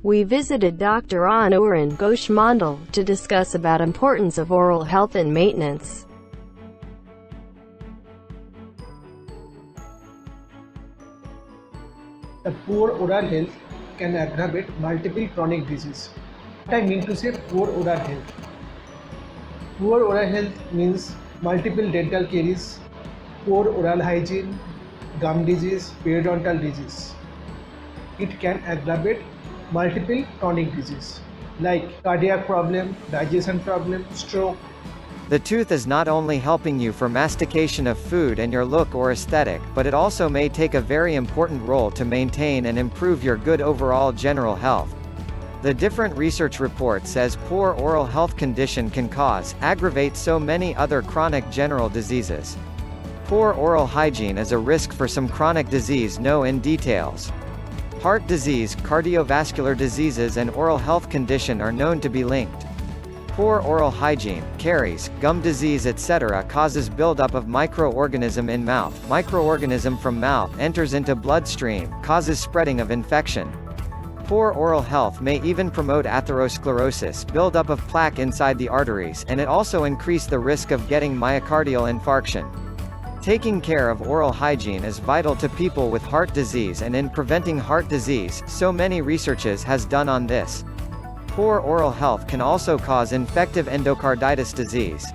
We visited Dr. Anuran Ghosh Mandal to discuss about importance of oral health and maintenance. A poor oral health can aggravate multiple chronic diseases. What I mean to say poor oral health? Poor oral health means multiple dental caries, poor oral hygiene, gum disease, periodontal disease. It can aggravate multiple chronic diseases like cardiac problem, digestion problem, stroke. The tooth is not only helping you for mastication of food and your look or aesthetic, but it also may take a very important role to maintain and improve your good overall general health. The different research report says poor oral health condition can cause, aggravate so many other chronic general diseases. Poor oral hygiene is a risk for some chronic disease known in details. Heart disease, cardiovascular diseases and oral health condition are known to be linked. Poor oral hygiene, caries, gum disease etc. causes buildup of microorganism in mouth. Microorganism from mouth enters into bloodstream, causes spreading of infection. Poor oral health may even promote atherosclerosis, buildup of plaque inside the arteries, and it also increase the risk of getting myocardial infarction. Taking care of oral hygiene is vital to people with heart disease and in preventing heart disease, so many researches has done on this. Poor oral health can also cause infective endocarditis disease.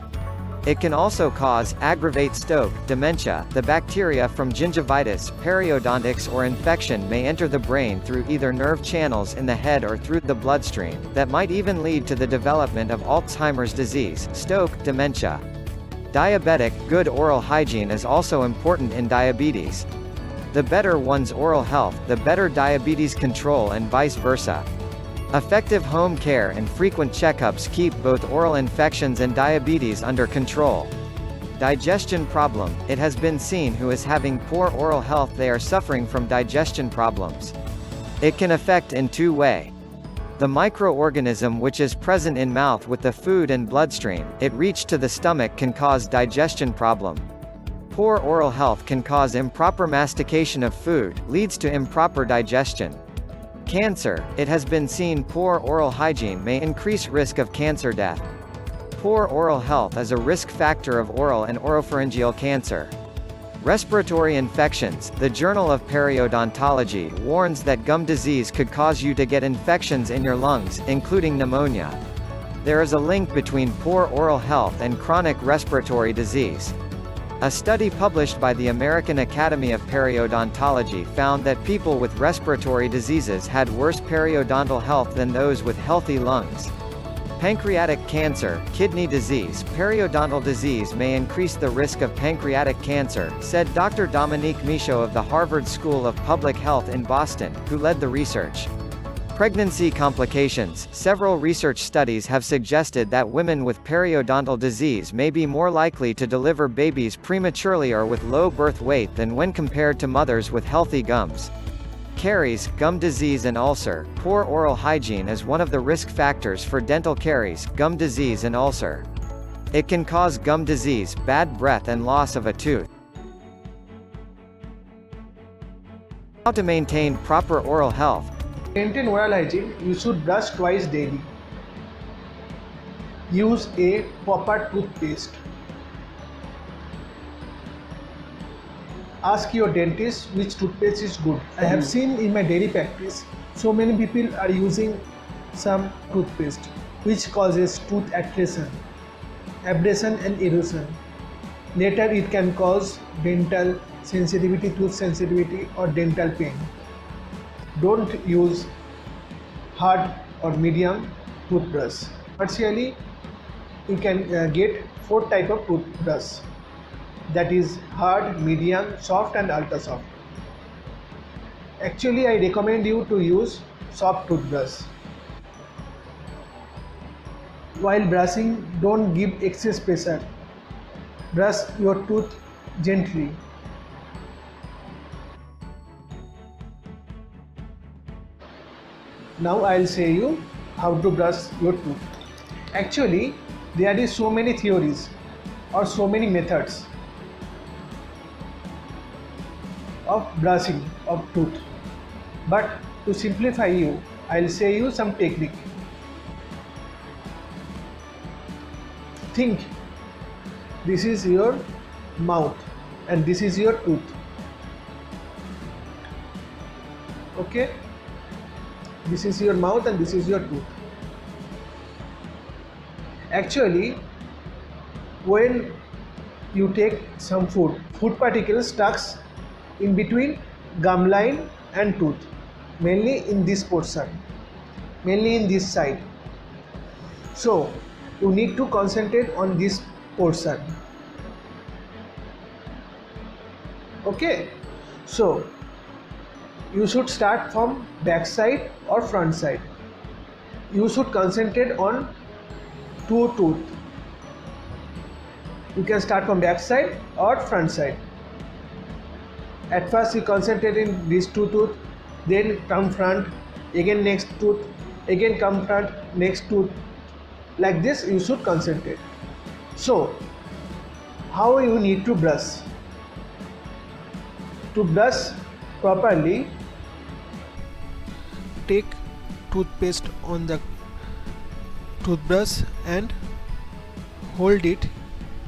It can also cause, aggravate stroke, dementia. The bacteria from gingivitis, periodontitis or infection may enter the brain through either nerve channels in the head or through the bloodstream, that might even lead to the development of Alzheimer's disease, stroke, dementia. Diabetic, good oral hygiene is also important in diabetes. The better one's oral health, the better diabetes control and vice versa. Effective home care and frequent checkups keep both oral infections and diabetes under control. Digestion problem, it has been seen who is having poor oral health they are suffering from digestion problems. It can affect in two ways. The microorganism which is present in mouth with the food and bloodstream, it reach to the stomach can cause digestion problem. Poor oral health can cause improper mastication of food, leads to improper digestion. Cancer, it has been seen poor oral hygiene may increase risk of cancer death. Poor oral health is a risk factor of oral and oropharyngeal cancer. Respiratory infections, the Journal of Periodontology warns that gum disease could cause you to get infections in your lungs, including pneumonia. There is a link between poor oral health and chronic respiratory disease. A study published by the American Academy of Periodontology found that people with respiratory diseases had worse periodontal health than those with healthy lungs. Pancreatic cancer, kidney disease, periodontal disease may increase the risk of pancreatic cancer, said Dr. Dominique Michaud of the Harvard School of Public Health in Boston, who led the research. Pregnancy complications, several research studies have suggested that women with periodontal disease may be more likely to deliver babies prematurely or with low birth weight than when compared to mothers with healthy gums. Caries, gum disease and ulcer, poor oral hygiene is one of the risk factors for dental caries, gum disease and ulcer. It can cause gum disease, bad breath and loss of a tooth. How to maintain proper oral health. To maintain oral hygiene, you should brush twice daily. Use a proper toothpaste. Ask your dentist which toothpaste is good. I have seen in my daily practice, so many people are using some toothpaste which causes tooth abrasion and erosion. Later it can cause dental sensitivity, tooth sensitivity or dental pain. Don't use hard or medium toothbrush. Commercially, you can get 4 types of toothbrush. That is hard, medium, soft and ultra soft. Actually, I recommend you to use soft toothbrush. While brushing, don't give excess pressure. Brush your tooth gently. Now I'll say you how to brush your tooth. Actually, there is so many theories or so many methods of brushing of tooth. But to simplify you, I'll say you some technique. Think this is your mouth and this is your tooth. Okay, this is your mouth and this is your tooth. Actually, when you take some food particles stuck in between gum line and tooth, mainly in this portion, mainly in this side. So you need to concentrate on this portion. Okay, so you should start from back side or front side. You should concentrate on two tooth. You can start from back side or front side. At first you concentrate in these two tooth, then come front, again next tooth, again come front, next tooth. Like this you should concentrate. So how you need to brush? To brush properly, take toothpaste on the toothbrush and hold it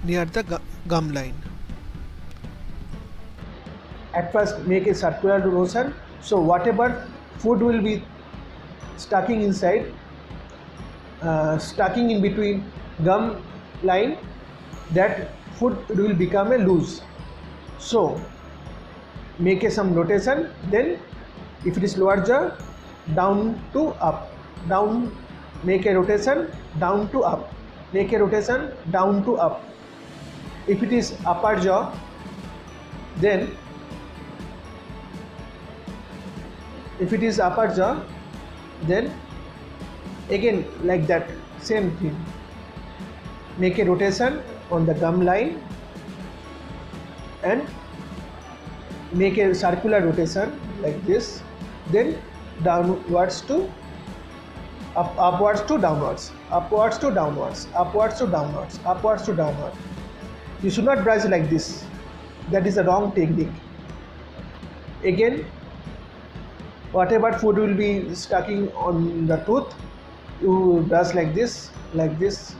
near the gum line. At first make a circular motion, so whatever food will be stucking inside, stucking in between gum line, that food will become a loose. So make some rotation, then if it is lower jaw, down to up, down, make a rotation, down to up, make a rotation, down to up. If it is upper jaw, then again like that, same thing, make a rotation on the gum line and make a circular rotation like this, then downwards to upwards to downwards, upwards to downwards, upwards to downwards, upwards to downwards. You should not brush like this, that is a wrong technique. Again, whatever food will be stucking on the tooth, you brush like this, like this,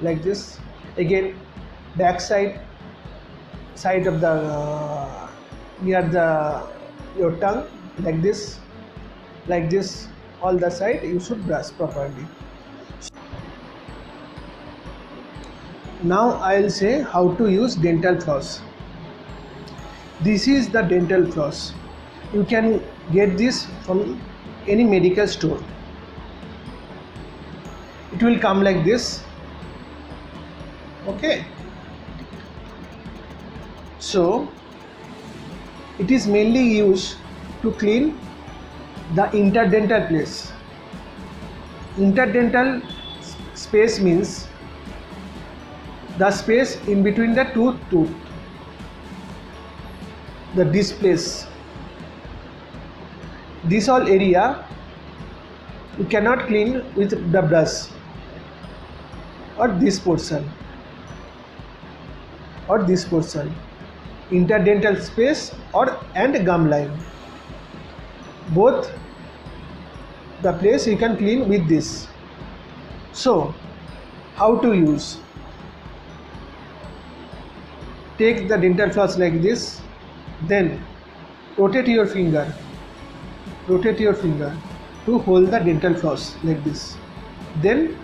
like this. Again, back side of the near the your tongue, like this, all the side you should brush properly. Now I'll say how to use dental floss. This is the dental floss. You can get this from any medical store. It will come like this. Okay, so it is mainly used to clean the interdental place. Interdental space means the space in between the tooth, this place. This all area you cannot clean with the brush, or this portion, or this portion, interdental space and gum line. Both the place you can clean with this. So how to use? Take the dental floss like this, then rotate your finger to hold the dental floss like this, then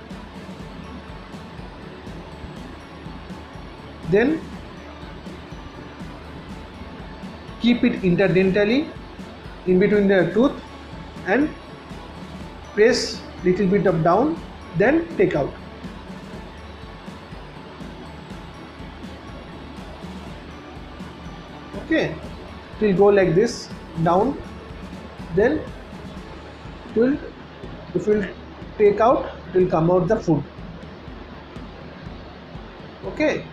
keep it interdentally in between the tooth and press little bit of down, then take out. Okay, it will go like this, down, then if you will take out, it will come out the food. Okay,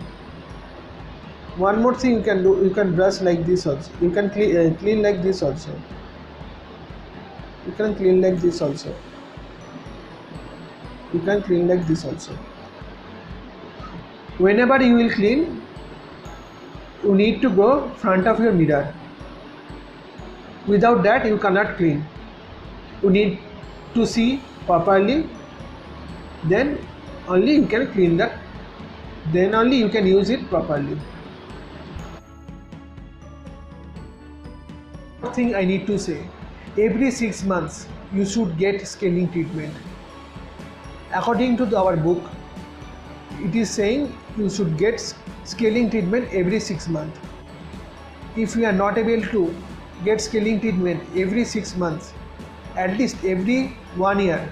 one more thing you can do, you can brush like this also, you can clean like this also, you can clean like this also, you can clean like this also. Whenever you will clean, you need to go front of your mirror. Without that you cannot clean. You need to see properly, then only you can clean that, then only you can use it properly. One thing I need to say, every 6 months you should get scaling treatment. According to our book, it is saying you should get scaling treatment every 6 months. If you are not able to get scaling treatment every 6 months, at least every 1 year,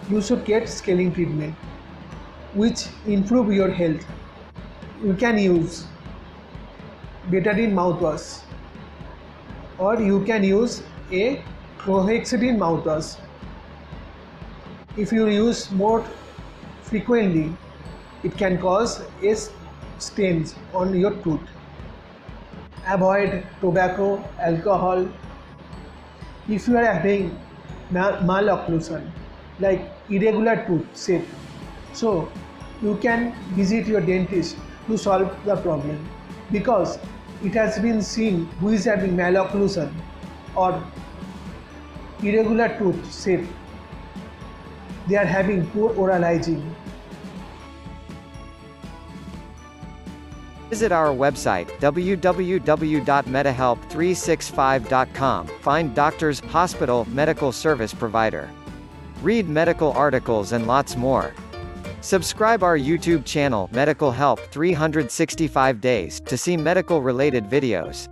you should get scaling treatment, which improve your health. You can use betadine mouthwash, or you can use a chlorhexidine mouthwash. If you use more frequently, it can cause stains on your tooth. Avoid tobacco, alcohol. If you are having malocclusion, like irregular tooth shape, so you can visit your dentist to solve the problem, because it has been seen who is having malocclusion or irregular tooth shape, they are having poor oral hygiene. Visit our website www.medihelp365.com. Find doctors, hospital, medical service provider. Read medical articles and lots more. Subscribe our YouTube channel Medical Help 365 Days to see medical related videos.